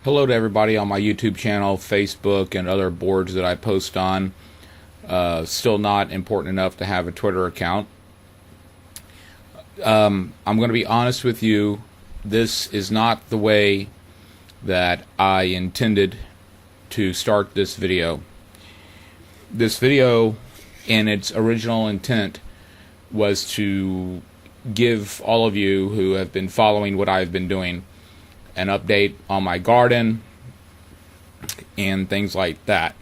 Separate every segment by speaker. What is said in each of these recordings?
Speaker 1: Hello to everybody on my YouTube channel, Facebook, and other boards that I post on. Still not important enough to have a Twitter account. I'm going to be honest with you. This is not the way that I intended to start this video. This video, in its original intent, was to give all of you who have been following what I've been doing an update on my garden and things like that.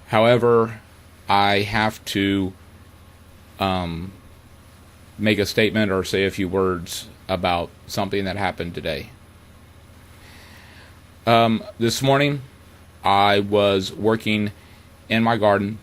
Speaker 1: However, I have to make a statement or say a few words about something that happened today. This morning, I was working in my garden,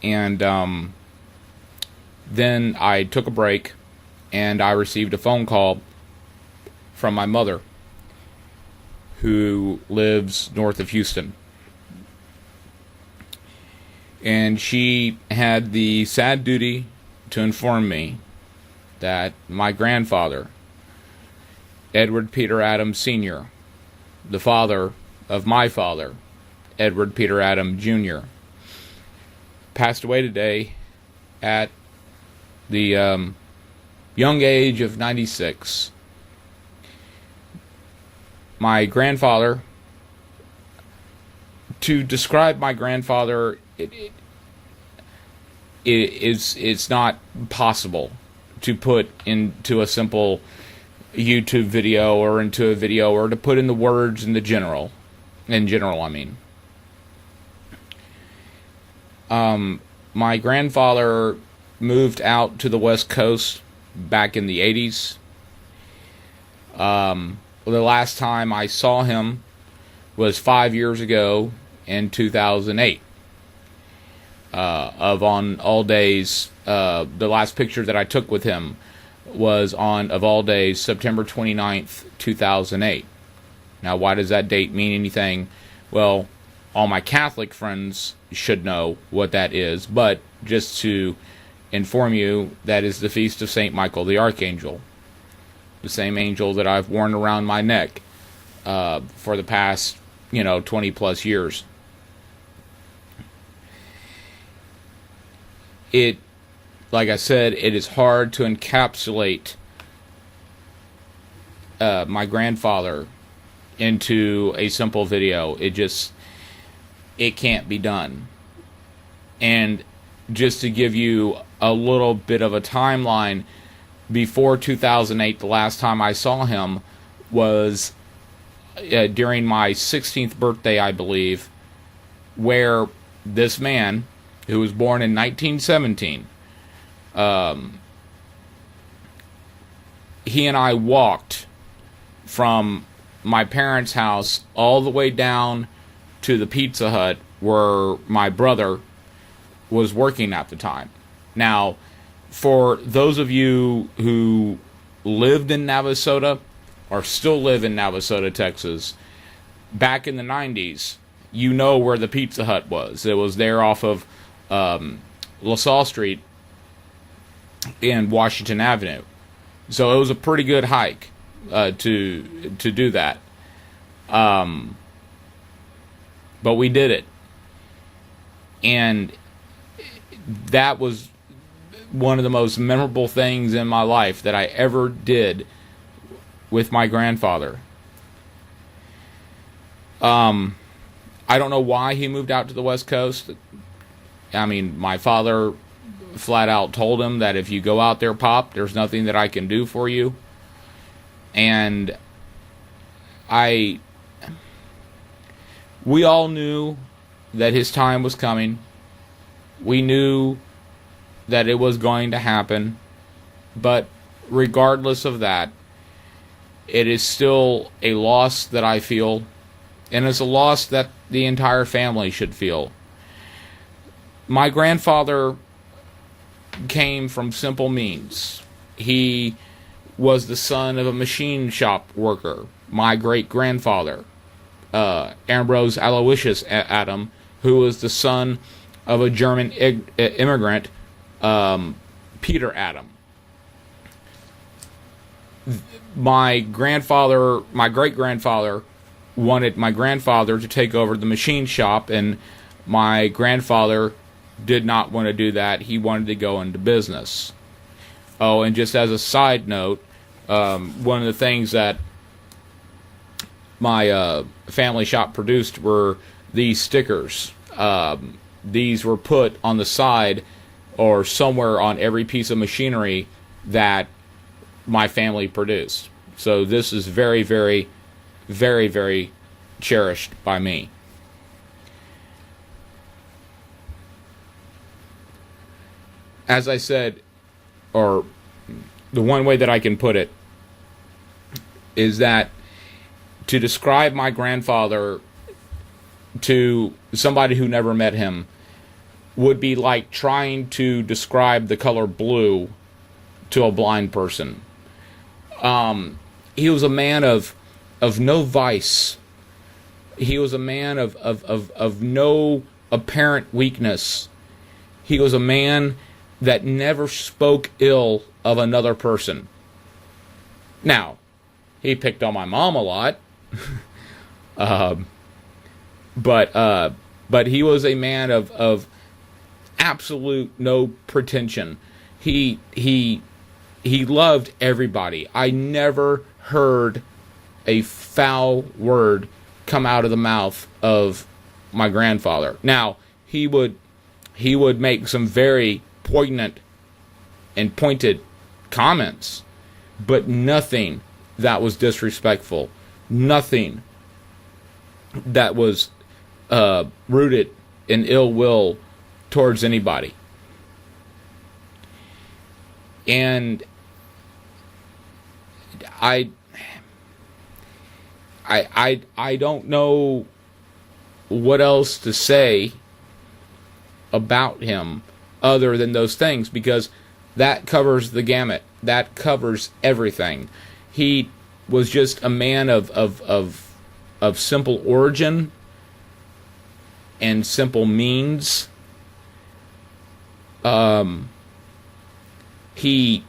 Speaker 1: and then I took a break, and I received a phone call from my mother, who lives north of Houston. And she had the sad duty to inform me that my grandfather, Edward Peter Adams Sr., the father of my father, Edward Peter Adams Jr., passed away today at the young age of 96. My grandfather, to describe my grandfather, it's not possible to put into a simple YouTube video or into a video, or to put in the words in general, I mean. My grandfather moved out to the West Coast back in the 80s. The last time I saw him was 5 years ago in 2008. Of On All Days, the last picture that I took with him was on, of all days, September 29th, 2008. Now, why does that date mean anything? Well, all my Catholic friends should know what that is, but just to inform you, that is the feast of St. Michael the Archangel. The same angel that I've worn around my neck for the past, 20 plus years. Like I said, it is hard to encapsulate my grandfather into a simple video. It can't be done. And just to give you a little bit of a timeline, before 2008, the last time I saw him was during my 16th birthday, I believe, where this man, who was born in 1917, he and I walked from my parents' house all the way down to the Pizza Hut where my brother was working at the time. Now, for those of you who lived in Navasota or still live in Navasota, Texas, back in the 90s, you know where the Pizza Hut was. It was there off of LaSalle Street and Washington Avenue. So it was a pretty good hike to do that. But we did it. And that was one of the most memorable things in my life that I ever did with my grandfather. I don't know why he moved out to the West Coast. I mean, my father flat out told him that if you go out there, Pop, there's nothing that I can do for you. And we all knew that his time was coming. We knew that it was going to happen, but regardless of that, it is still a loss that I feel, and it's a loss that the entire family should feel. My grandfather came from simple means. He was the son of a machine shop worker. My great-grandfather, Ambrose Aloysius Adam, who was the son of a German immigrant, Peter Adam. my great grandfather wanted my grandfather to take over the machine shop, and my grandfather did not want to do that. He wanted to go into business. Oh, and just as a side note, one of the things that my family shop produced were these stickers. These were put on the side or somewhere on every piece of machinery that my family produced. So this is very, very, very, very cherished by me. As I said, or the one way that I can put it is that to describe my grandfather to somebody who never met him would be like trying to describe the color blue to a blind person. He was a man of no vice. He was a man of no apparent weakness. He was a man that never spoke ill of another person. Now, he picked on my mom a lot, but he was a man of absolute no pretension. He loved everybody. I never heard a foul word come out of the mouth of my grandfather. Now, he would make some very poignant and pointed comments, but nothing that was disrespectful, nothing that was rooted in ill will towards anybody. And I don't know what else to say about him other than those things, because that covers the gamut. That covers everything. He was just a man of simple origin and simple means. He,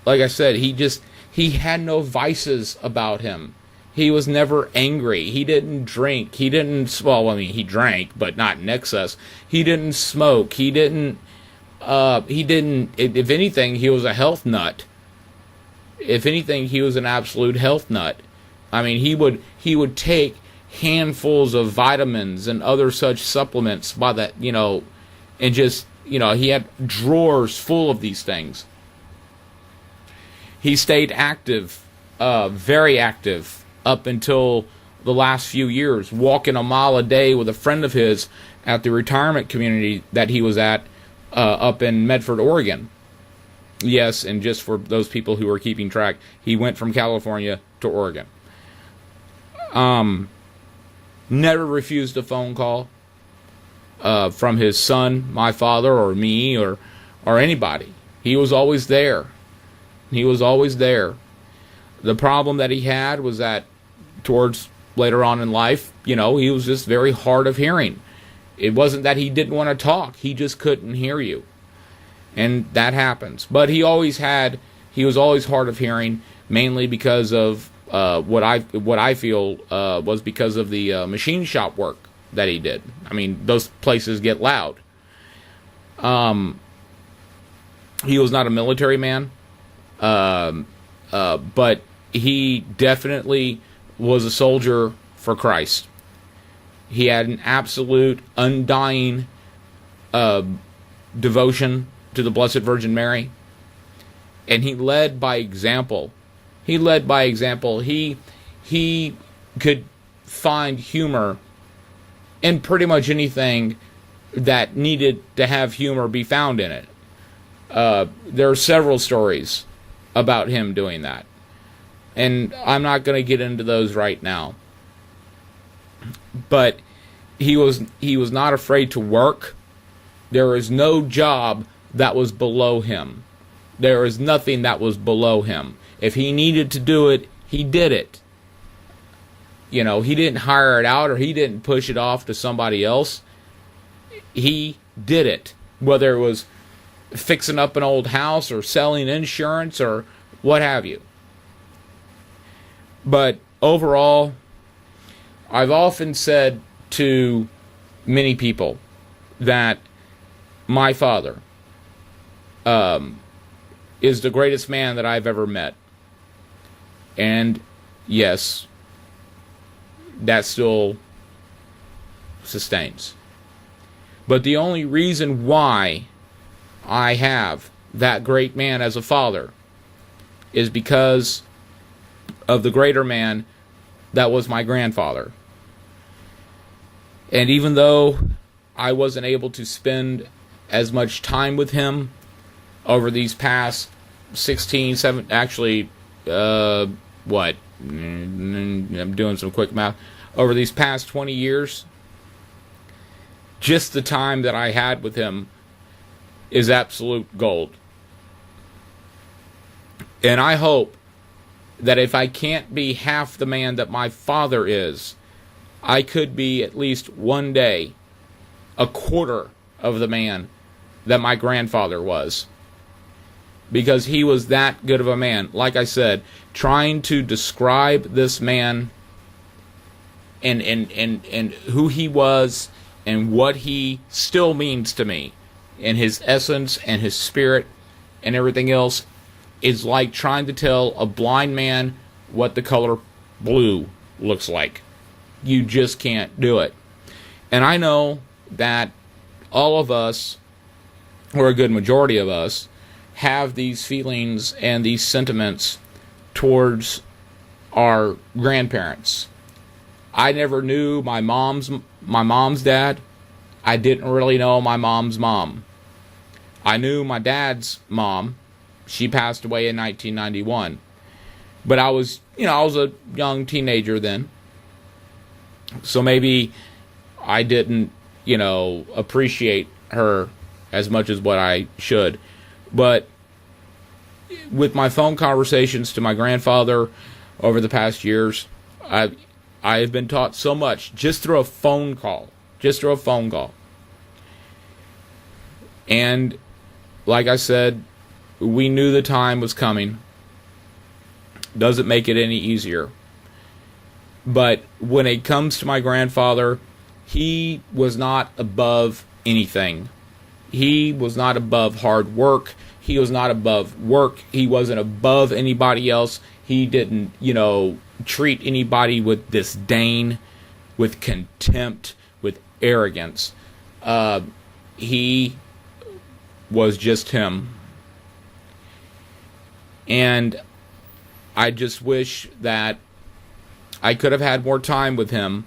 Speaker 1: like I said, he had no vices about him. He was never angry. He didn't drink. He didn't, well, I mean, he drank, but not in excess. He didn't smoke. He didn't, if anything, he was a health nut. If anything, he was an absolute health nut. I mean, he would take handfuls of vitamins and other such supplements by that, and just, he had drawers full of these things. He stayed active, very active, up until the last few years, walking a mile a day with a friend of his at the retirement community that he was at up in Medford, Oregon. Yes, and just for those people who are keeping track, he went from California to Oregon. Never refused a phone call from his son, my father, or me, or anybody. He was always there. He was always there. The problem that he had was that towards later on in life, he was just very hard of hearing. It wasn't that he didn't want to talk. He just couldn't hear you. And that happens. But he was always hard of hearing, mainly because of what I feel was because of the machine shop work that he did. I mean, those places get loud. He was not a military man, but he definitely was a soldier for Christ. He had an absolute, undying devotion to the Blessed Virgin Mary, and he led by example. He led by example. He could find humor in pretty much anything that needed to have humor be found in it. There are several stories about him doing that, and I'm not going to get into those right now. But he was not afraid to work. There is no job that was below him. There is nothing that was below him. If he needed to do it, he did it. He didn't hire it out, or he didn't push it off to somebody else. He did it. Whether it was fixing up an old house or selling insurance or what have you. But overall, I've often said to many people that my father is the greatest man that I've ever met. And yes, that still sustains. But the only reason why I have that great man as a father is because of the greater man that was my grandfather. And even though I wasn't able to spend as much time with him over these past 16, 7, actually, I'm doing some quick math. Over these past 20 years, just the time that I had with him is absolute gold. And I hope that if I can't be half the man that my father is, I could be at least one day a quarter of the man that my grandfather was. Because he was that good of a man. Like I said, trying to describe this man and who he was and what he still means to me, and his essence and his spirit and everything else, is like trying to tell a blind man what the color blue looks like. You just can't do it. And I know that all of us, or a good majority of us, have these feelings and these sentiments towards our grandparents. I never knew my mom's dad. I didn't really know my mom's mom. I knew my dad's mom. She passed away in 1991. But I was a young teenager then. So maybe I didn't, appreciate her as much as what I should. But with my phone conversations to my grandfather over the past years, I have been taught so much just through a phone call. And like I said, we knew the time was coming. Doesn't make it any easier. But when it comes to my grandfather, he was not above anything. He was not above hard work. He was not above work. He wasn't above anybody else. He didn't, treat anybody with disdain, with contempt, with arrogance. He was just him. And I just wish that I could have had more time with him,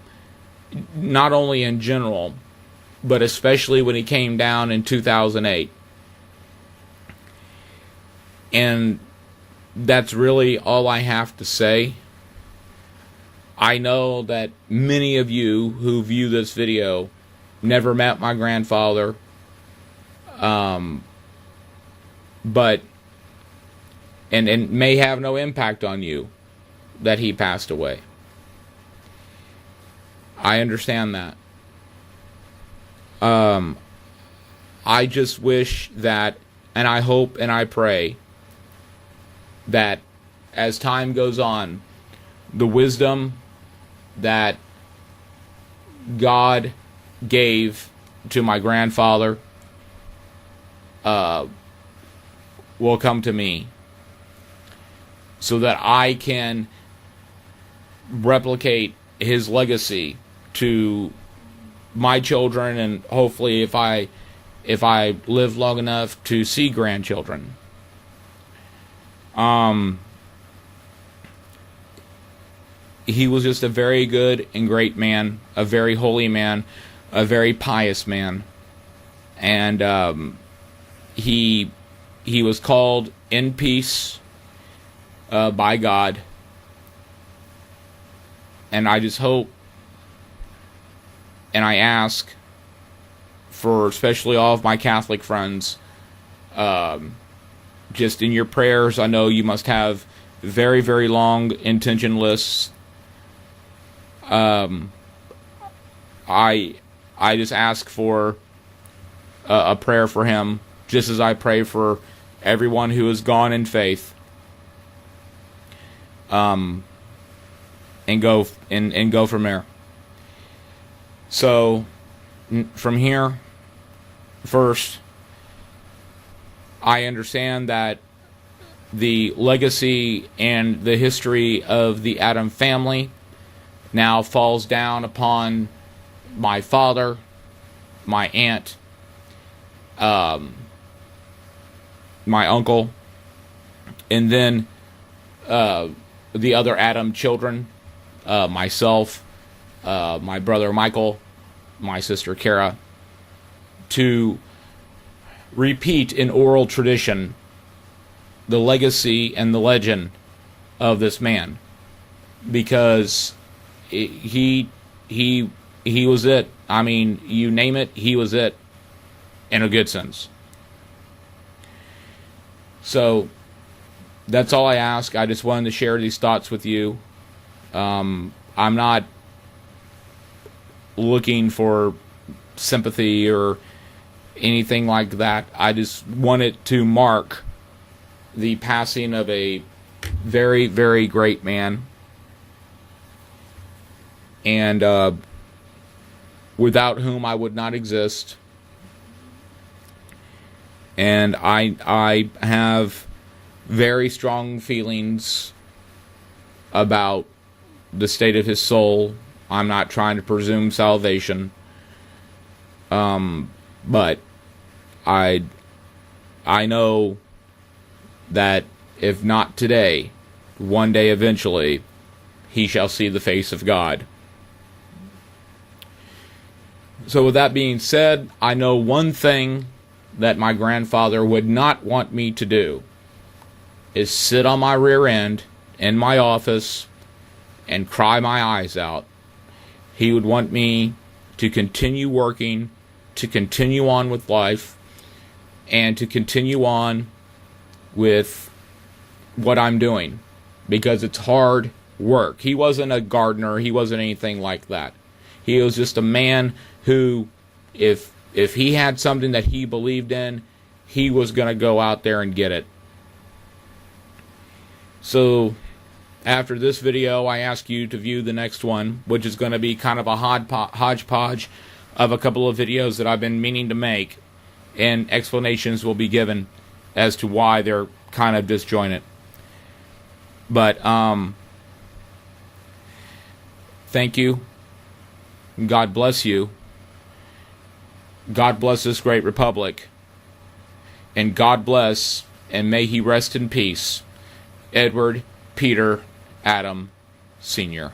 Speaker 1: not only in general, but especially when he came down in 2008. And that's really all I have to say. I know that many of you who view this video never met my grandfather, but and may have no impact on you that he passed away. I understand that. I just wish that, and I hope and I pray that as time goes on, the wisdom that God gave to my grandfather will come to me, so that I can replicate his legacy to my children, and hopefully if I live long enough to see grandchildren. He was just a very good and great man, a very holy man, a very pious man. And he was called in peace by God. And I just hope and I ask for especially all of my Catholic friends, just in your prayers. I know you must have very, very long intention lists. I just ask for a prayer for him, just as I pray for everyone who has gone in faith. and go from there. So from here, first, I understand that the legacy and the history of the Adam family now falls down upon my father, my aunt, my uncle, and then the other Adam children, myself, my brother Michael, my sister Kara, to repeat in oral tradition the legacy and the legend of this man, because he was it. I mean, you name it, he was it, in a good sense. So that's all I ask. I just wanted to share these thoughts with you. I'm not looking for sympathy or anything like that. I just wanted to mark the passing of a very, very great man, and without whom I would not exist. And I have very strong feelings about the state of his soul. I'm not trying to presume salvation, but I know that if not today, one day eventually, he shall see the face of God. So with that being said, I know one thing that my grandfather would not want me to do is sit on my rear end in my office and cry my eyes out. He would want me to continue working, to continue on with life, and to continue on with what I'm doing, because it's hard work. He wasn't a gardener. He wasn't anything like that. He was just a man who, if he had something that he believed in, he was going to go out there and get it. So after this video, I ask you to view the next one, which is going to be kind of a hodgepodge of a couple of videos that I've been meaning to make, and explanations will be given as to why they're kind of disjointed. But thank you. God bless you. God bless this great republic. And God bless, and may he rest in peace, Edward Peter Adam Sr.